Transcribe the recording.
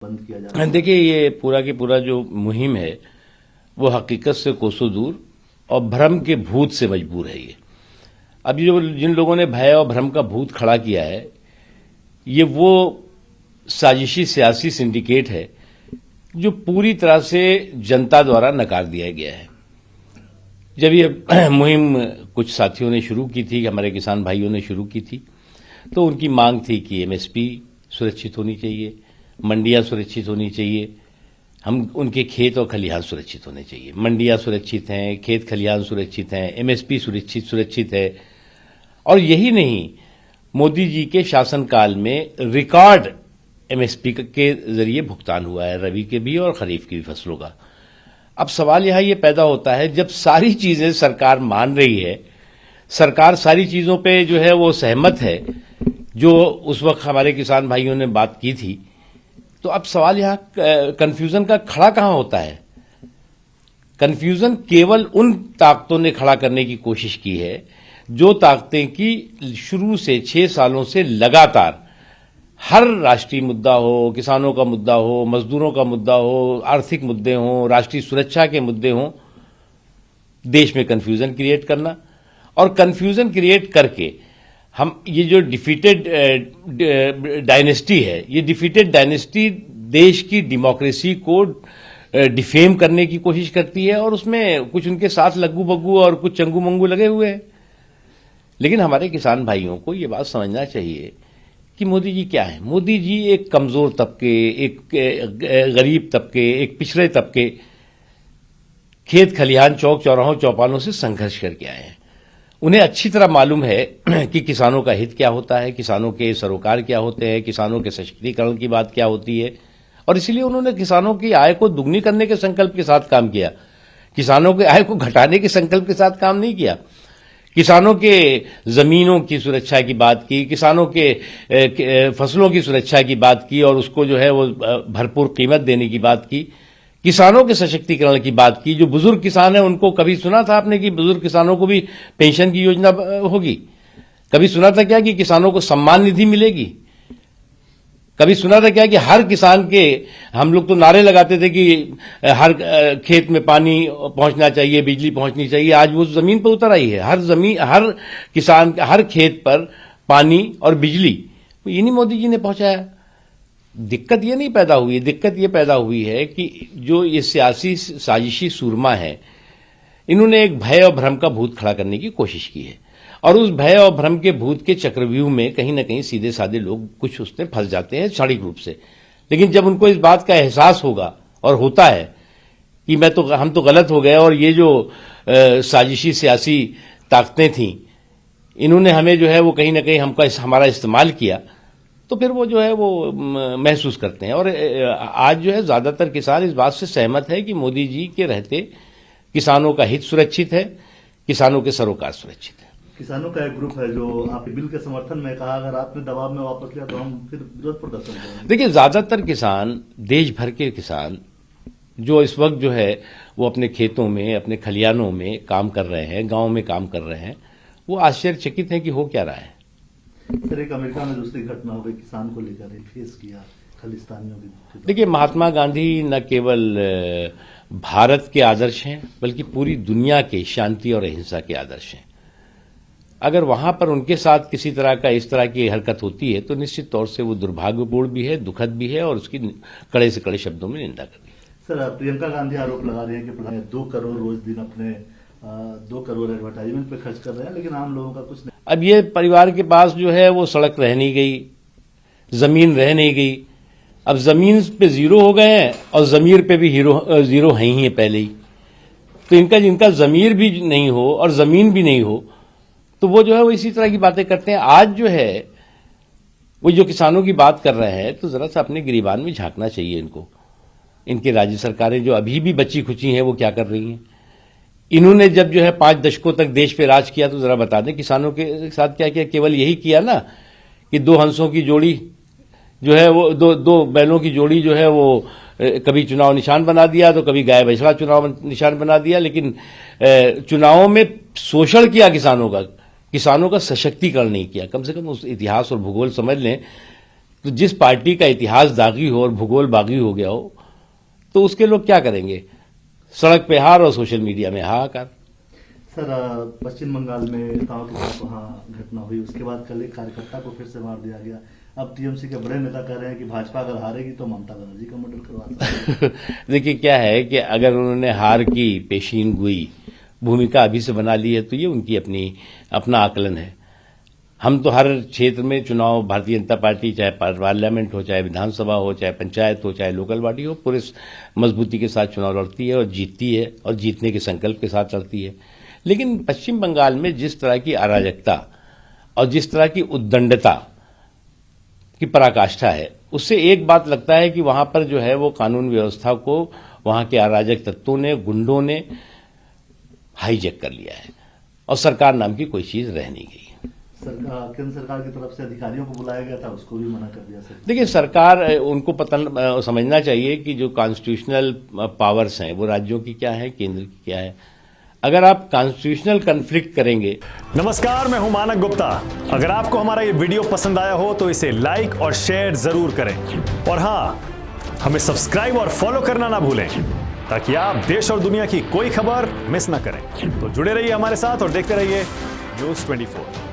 बंद किया जा रहा है। देखिए, ये पूरा की पूरा जो मुहिम है वो हकीकत से कोसों दूर और भ्रम के भूत से मजबूर है। ये अब जो जिन लोगों ने भय और भ्रम का भूत खड़ा किया है, ये वो साजिशी सियासी सिंडिकेट है जो पूरी तरह से जनता द्वारा नकार दिया गया है। जब ये मुहिम कुछ साथियों ने शुरू की थी, हमारे किसान भाइयों ने शुरू की थी, तो उनकी मांग थी कि एमएसपी सुरक्षित होनी चाहिए, मंडियां सुरक्षित होनी चाहिए, हम उनके खेत और खलिहान सुरक्षित होने चाहिए। मंडियां सुरक्षित हैं, खेत खलिहान सुरक्षित हैं, एमएसपी सुरक्षित है। और यही नहीं, मोदी जी के शासनकाल में रिकॉर्ड एमएसपी के जरिए भुगतान हुआ है, रबी के भी और खरीफ की भी फसलों का। अब सवाल यहां ये पैदा होता है, जब सारी चीजें सरकार मान रही है, सरकार सारी चीजों पे जो है वो सहमत है, जो उस वक्त हमारे किसान भाइयों ने बात की थी, तो अब सवाल यहां कंफ्यूजन का खड़ा कहां होता है? कंफ्यूजन केवल उन ताकतों ने खड़ा करने की कोशिश की है जो ताकतें की शुरू से 6 सालों से लगातार हर राष्ट्रीय मुद्दा हो, किसानों का मुद्दा हो, मजदूरों का मुद्दा हो, आर्थिक मुद्दे हो, राष्ट्रीय सुरक्षा के मुद्दे हो, देश में कंफ्यूजन क्रिएट करना। और कंफ्यूजन क्रिएट करके हम ये जो डिफीटेड डायनेस्टी है, ये डिफीटेड डायनेस्टी देश की डेमोक्रेसी को डिफेम करने की कोशिश करती है, और उसमें कुछ उनके साथ लग्गू बग्गू और कुछ चंगू मंगू लगे हुए हैं। लेकिन हमारे किसान भाइयों को ये बात समझना चाहिए कि मोदी जी क्या है। मोदी जी एक कमजोर तबके, एक गरीब तबके, एक पिछड़े तबके, खेत खलिहान चौक चौराहों चौपालों से संघर्ष करके आए हैं। उन्हें अच्छी तरह मालूम है कि किसानों का हित क्या होता है, किसानों के सरोकार क्या होते हैं, किसानों के सशक्तिकरण की बात क्या होती है, और इसलिए उन्होंने किसानों की आय को दुगनी करने के संकल्प के साथ काम किया। किसानों की आय को घटाने के संकल्प के साथ काम नहीं किया। किसानों के जमीनों की सुरक्षा की बात की, किसानों के फसलों की सुरक्षा की बात की, और उसको जो है वो भरपूर कीमत देने की बात की, किसानों के सशक्तिकरण की बात की। जो बुजुर्ग किसान है, उनको कभी सुना था आपने कि बुजुर्ग किसानों को भी पेंशन की योजना होगी? कभी सुना था क्या कि किसानों को सम्मान निधि मिलेगी? कभी सुना था क्या कि हर किसान के, हम लोग तो नारे लगाते थे कि हर खेत में पानी पहुंचना चाहिए, बिजली पहुंचनी चाहिए। आज वो जमीन पर उतर आई है। हर किसान, हर खेत पर पानी और बिजली इन्हीं मोदी जी ने पहुंचाया। दिक्कत ये नहीं पैदा हुई, दिक्कत ये पैदा हुई है कि जो ये सियासी साजिशी सूरमा है, इन्होंने एक भय और भ्रम का भूत खड़ा करने की कोशिश की है, और उस भय और भ्रम के भूत के चक्रव्यूह में कहीं ना कहीं सीधे साधे लोग कुछ उसमें फंस जाते हैं क्षणिक रूप से। लेकिन जब उनको इस बात का एहसास होगा और होता है कि हम तो गलत हो गए, और ये जो साजिशी सियासी ताकतें थीं, इन्होंने हमें जो है वो कहीं ना कहीं हमारा इस्तेमाल किया, तो फिर वो जो है वो महसूस करते हैं। और आज जो है ज्यादातर किसान इस बात से सहमत है कि मोदी जी के रहते किसानों का हित सुरक्षित है, किसानों के सरोकार सुरक्षित है। किसानों का एक ग्रुप है जो आपके बिल के समर्थन में कहा, अगर आपने दबाव में वापस लिया तो हम फिर विरोध प्रदर्शन करेंगे। देखिए, ज्यादातर किसान, देश भर के किसान जो इस वक्त जो है वो अपने खेतों में, अपने खलिहानों में काम कर रहे हैं, गांव में काम कर रहे हैं, वो आश्चर्यचकित है कि हो क्या रहा है। सर, एक अमेरिका में दूसरी घटना हो गई, किसान को लेकर एक फेस किया खालिस्तानियों की। देखिए, महात्मा गांधी न केवल भारत के आदर्श हैं, बल्कि पूरी दुनिया के शांति और अहिंसा के आदर्श हैं। अगर वहां पर उनके साथ किसी तरह का इस तरह की हरकत होती है तो निश्चित तौर से वो दुर्भाग्यपूर्ण भी है, दुखद भी है, और उसकी कड़े से कड़े शब्दों में निंदा करनी है। सर, प्रियंका गांधी आरोप लगा रही है कि प्रधान 2 करोड़ रोज दिन अपने 2 करोड़ एडवर्टाइजमेंट पे खर्च कर रहे हैं, लेकिन आम लोगों का कुछ नहीं। अब ये परिवार के पास जो है वो सड़क रह नहीं गई, जमीन रह नहीं गई। अब जमीन पे जीरो हो गए हैं और जमीर पे भी जीरो है ही है पहले ही। तो जिनका जमीर भी नहीं हो और जमीन भी नहीं हो, तो वो जो है वो इसी तरह की बातें करते हैं। आज जो है वो जो किसानों की बात कर रहे हैं, तो जरा सा अपने गिरीबान में झांकना चाहिए इनको। इनकी राज्य सरकारें जो अभी भी बची खुची हैं वो क्या कर रही हैं? इन्होंने जब जो है 5 दशकों तक देश पे राज किया, तो जरा बता दें किसानों के साथ क्या किया। केवल यही किया ना कि 2 हंसों की जोड़ी जो है वो, दो बैलों की जोड़ी जो है वो कभी चुनाव निशान बना दिया, तो कभी गाय बछड़ा चुनाव निशान बना दिया। लेकिन चुनावों में शोषण किया किसानों का सशक्तिकरण नहीं किया। कम से कम उस इतिहास और भूगोल समझ लें तो जिस पार्टी का इतिहास दागी हो और भूगोल बागी हो गया हो, तो उसके लोग क्या करेंगे? सड़क पे हार और सोशल मीडिया में हाहाकार। सर, पश्चिम बंगाल में नेताओं के साथ वहाँ घटना हुई, उसके बाद कल एक कार्यकर्ता को फिर से मार दिया गया। अब टीएमसी के बड़े नेता कह रहे हैं कि भाजपा अगर हारेगी तो ममता बनर्जी का मर्डर करवा सकती है। देखिए क्या है कि अगर उन्होंने हार की पेशीन गोई भूमिका अभी से बना ली है तो ये उनकी अपना आकलन है। हम तो हर क्षेत्र में चुनाव भारतीय जनता पार्टी, चाहे पार्लियामेंट हो, चाहे विधानसभा हो, चाहे पंचायत हो, चाहे लोकल बॉडी हो, पूरे मजबूती के साथ चुनाव लड़ती है और जीतती है, और जीतने के संकल्प के साथ लड़ती है। लेकिन पश्चिम बंगाल में जिस तरह की अराजकता और जिस तरह की उद्दंडता की पराकाष्ठा है, उससे एक बात लगता है कि वहां पर जो है वो कानून व्यवस्था को वहां के अराजक तत्वों ने, गुंडों ने हाईजैक कर लिया है और सरकार नाम की कोई चीज रह नहीं गई। केंद्र सरकार की तरफ से अधिकारियों को बुलाया गया था, उसको भी मना कर दिया सर। देखिए, सरकार उनको समझना चाहिए कि जो कॉन्स्टिट्यूशनल पावर्स हैं वो राज्यों की क्या है, केंद्र की क्या है। अगर आप कॉन्स्टिट्यूशनल कन्फ्लिक्ट करेंगे। नमस्कार, मैं हूं मानक गुप्ता। अगर आपको हमारा ये वीडियो पसंद आया हो तो इसे लाइक और शेयर जरूर करें, और हां, हमें सब्सक्राइब और फॉलो करना ना भूलें ताकि आप देश और दुनिया की कोई खबर मिस ना करें। तो जुड़े रहिए हमारे साथ और देखते रहिए न्यूज़ 24।